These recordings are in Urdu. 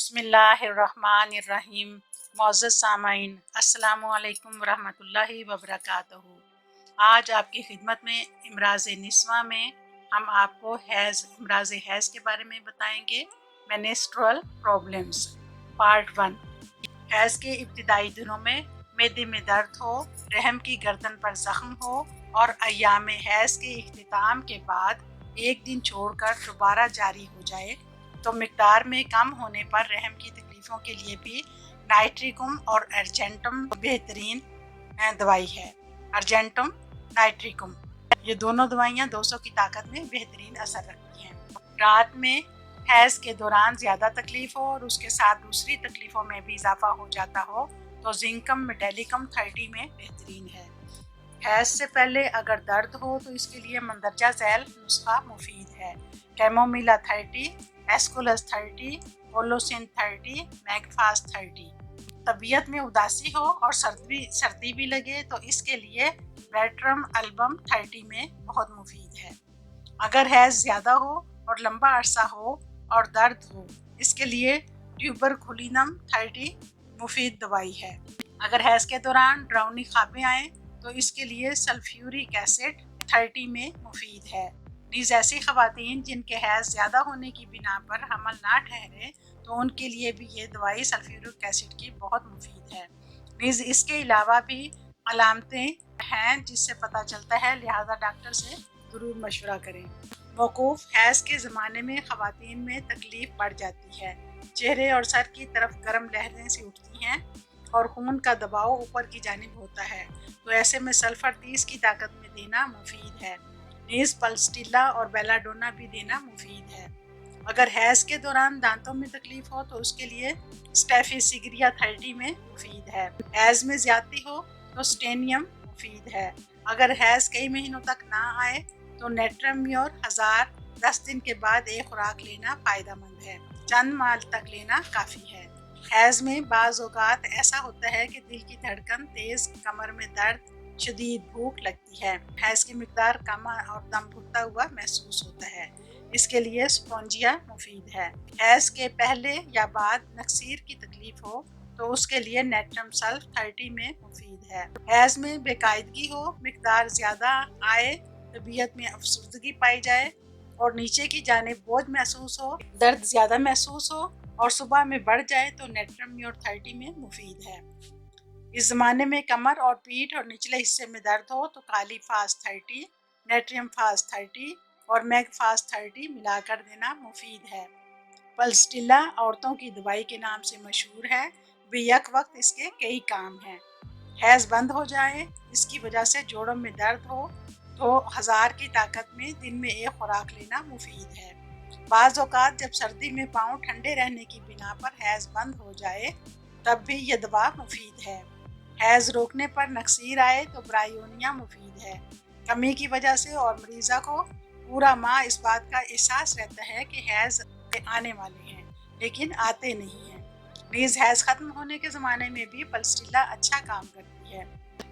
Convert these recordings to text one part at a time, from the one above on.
بسم اللہ الرحمن الرحیم۔ معزز سامعین، السلام علیکم ورحمۃ اللہ وبرکاتہ۔ آج آپ کی خدمت میں امراض نسواں میں ہم آپ کو امراض حیض کے بارے میں بتائیں گے۔ Menstrual problems part 1۔ حیض کے ابتدائی دنوں میں معدے میں درد ہو، رحم کی گردن پر زخم ہو اور ایام حیض کے اختتام کے بعد ایک دن چھوڑ کر دوبارہ جاری ہو جائے تو مقدار میں کم ہونے پر رحم کی تکلیفوں کے لیے بھی نائٹریکم اور ارجنٹم بہترین دوائی ہے۔ ارجنٹم، نائٹریکم، یہ دونوں دوائیاں 200 کی طاقت میں بہترین اثر رکھتی ہیں۔ رات میں حیض کے دوران زیادہ تکلیف ہو اور اس کے ساتھ دوسری تکلیفوں میں بھی اضافہ ہو جاتا ہو تو زنکم میٹیلیکم 30 میں بہترین ہے۔ حیض سے پہلے اگر درد ہو تو اس کے لیے مندرجہ ذیل نسخہ مفید ہے۔ کیمومیلا 30، ایسکولس 30، اولوسن 30، میگفاس 30۔ طبیعت میں اداسی ہو اور سردی بھی لگے تو اس کے لیے بیٹرم البم 30 میں بہت مفید ہے۔ اگر حیض زیادہ ہو اور لمبا عرصہ ہو اور درد ہو، اس کے لیے ٹیوبرکلینم 30 مفید دوائی ہے۔ اگر حیض کے دوران ڈراؤنی خوابیں آئیں تو اس کے لیے سلفیورک ایسڈ 30 میں مفید ہے۔ نیز ایسی خواتین جن کے حیض زیادہ ہونے کی بنا پر حمل نہ ٹھہرے تو ان کے لیے بھی یہ دوائی سلفیورک ایسڈ کی بہت مفید ہے۔ نیز اس کے علاوہ بھی علامتیں ہیں جس سے پتہ چلتا ہے، لہذا ڈاکٹر سے ضرور مشورہ کریں۔ موقوف حیض کے زمانے میں خواتین میں تکلیف بڑھ جاتی ہے، چہرے اور سر کی طرف گرم لہریں سی اٹھتی ہیں اور خون کا دباؤ اوپر کی جانب ہوتا ہے، تو ایسے میں سلفر 30 کی طاقت میں دینا مفید ہے۔ نیز پلسٹیلا اور بیلاڈونا بھی دینا مفید ہے۔ اگر حیض کے دوران دانتوں میں تکلیف ہو تو اس کے لیے اسٹیفیسیگریا 30 میں مفید ہے۔ حیض میں زیادتی ہو تو سٹینیم مفید ہے۔ اگر حیض کئی مہینوں تک نہ آئے تو نیٹرمیور 1000 10 دن کے بعد ایک خوراک لینا فائدہ مند ہے، چند ماہ تک لینا کافی ہے۔ حیض میں بعض اوقات ایسا ہوتا ہے کہ دل کی دھڑکن تیز، کمر میں درد، شدید بھوک لگتی ہے، حیض کی مقدار کم اور دم گھٹتا ہوا محسوس ہوتا ہے، اس کے لیے سپونجیا مفید ہے۔ حیض کے پہلے یا بعد نکسیر کی تکلیف ہو تو اس کے لیے نیٹرم سلف 30 میں مفید ہے۔ حیض میں بے قاعدگی ہو، مقدار زیادہ آئے، طبیعت میں افسردگی پائی جائے اور نیچے کی جانب بوجھ محسوس ہو، درد زیادہ محسوس ہو اور صبح میں بڑھ جائے تو نیٹرمیور 30 میں مفید ہے۔ اس زمانے میں کمر اور پیٹھ اور نچلے حصے میں درد ہو تو کالی فاس 30، نیٹریم فاس 30 اور میگ فاس 30 ملا کر دینا مفید ہے۔ پلسٹیلا عورتوں کی دوائی کے نام سے مشہور ہے، بھی یک وقت اس کے کئی کام ہیں۔ حیض بند ہو جائے، اس کی وجہ سے جوڑوں میں درد ہو تو 1000 کی طاقت میں دن میں ایک خوراک لینا مفید ہے۔ بعض اوقات جب سردی میں پاؤں ٹھنڈے رہنے کی بنا پر حیض بند ہو جائے تب بھی یہ دوا مفید ہے۔ حیض روکنے پر نکسیر آئے تو برائیونیا مفید ہے۔ کمی کی وجہ سے اور مریضہ کو پورا ماہ اس بات کا احساس رہتا ہے کہ حیض آنے والے ہیں لیکن آتے نہیں ہیں۔ نیز حیض ختم ہونے کے زمانے میں بھی پلسٹیلا اچھا کام کرتی ہے۔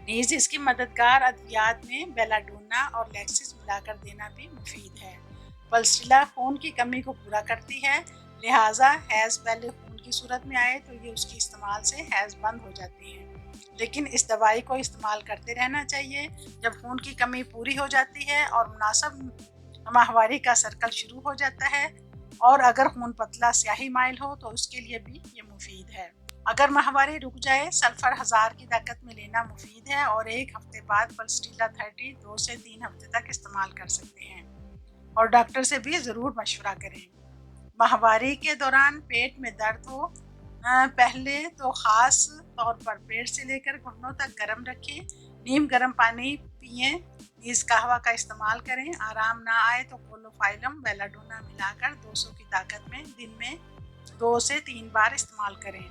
نیز اس کی مددگار ادویات میں بیلاڈونا اور لیکسس ملا کر دینا بھی مفید ہے۔ پلسٹیلا خون کی کمی کو پورا کرتی ہے، لہٰذا حیض پہلے خون کی صورت میں آئے تو یہ اس کے استعمال سے حیض بند ہو جاتی ہے، لیکن اس دوائی کو استعمال کرتے رہنا چاہیے۔ جب خون کی کمی پوری ہو جاتی ہے اور مناسب ماہواری کا سرکل شروع ہو جاتا ہے اور اگر خون پتلا سیاہی مائل ہو تو اس کے لیے بھی یہ مفید ہے۔ اگر ماہواری رک جائے، سلفر 1000 کی طاقت میں لینا مفید ہے اور ایک ہفتے بعد پلسٹیلا 30 2 سے 3 ہفتے تک استعمال کر سکتے ہیں اور ڈاکٹر سے بھی ضرور مشورہ کریں۔ ماہواری کے دوران پیٹ میں درد ہو، پہلے تو خاص طور پر پیٹ سے لے کر گھٹنوں تک گرم رکھیں، نیم گرم پانی پئیں، نیز قہوہ کا استعمال کریں۔ آرام نہ آئے تو کولوفائلم بیلاڈونا ملا کر 200 کی طاقت میں دن میں 2 سے 3 بار استعمال کریں۔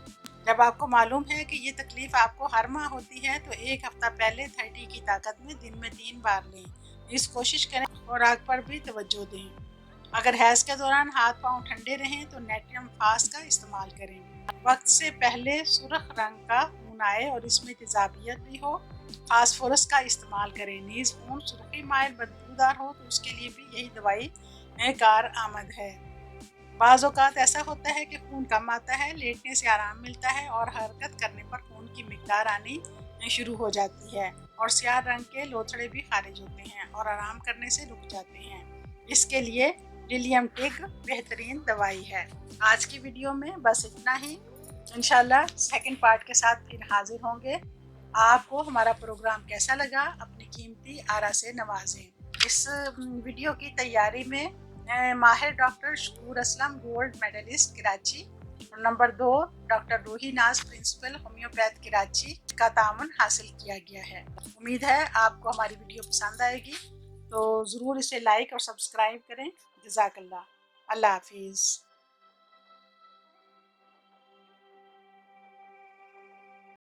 جب آپ کو معلوم ہے کہ یہ تکلیف آپ کو ہر ماہ ہوتی ہے تو ایک ہفتہ پہلے 30 کی طاقت میں دن میں 3 بار لیں۔ اس کوشش کریں خوراک پر بھی توجہ دیں۔ اگر حیض کے دوران ہاتھ پاؤں ٹھنڈے رہیں تو نیٹریم فاس کا استعمال کریں۔ وقت سے پہلے سرخ رنگ کا خون آئے اور اس میں تیزابیت بھی ہو، فاسفورس کا استعمال کریں۔ نیز خون سرخی مائل بدبودار ہو تو اس کے لیے بھی یہی دوائی کار آمد ہے۔ بعض اوقات ایسا ہوتا ہے کہ خون کم آتا ہے، لیٹنے سے آرام ملتا ہے اور حرکت کرنے پر خون کی مقدار آنی شروع ہو جاتی ہے اور سیاہ رنگ کے لوتھڑے بھی خارج ہوتے ہیں اور آرام کرنے سے رک جاتے ہیں۔ اس کے لیے للیم ٹگ بہترین دوائی ہے۔ آج کی ویڈیو میں بس اتنا ہی، انشاءاللہ سیکنڈ پارٹ کے ساتھ پھر حاضر ہوں گے۔ آپ کو ہمارا پروگرام کیسا لگا اپنی قیمتی آرا سے نوازیں۔ اس ویڈیو کی تیاری میں ماہر ڈاکٹر شکور اسلم گولڈ میڈلسٹ کراچی اور نمبر 2 ڈاکٹر روحی ناز پرنسپل ہومیوپیتھ کراچی کا تعاون حاصل کیا گیا ہے۔ امید ہے آپ کو ہماری ویڈیو پسند آئے گی، تو ضرور اسے لائک اور سبسکرائب کریں۔ جزاک اللہ۔ اللہ حافظ۔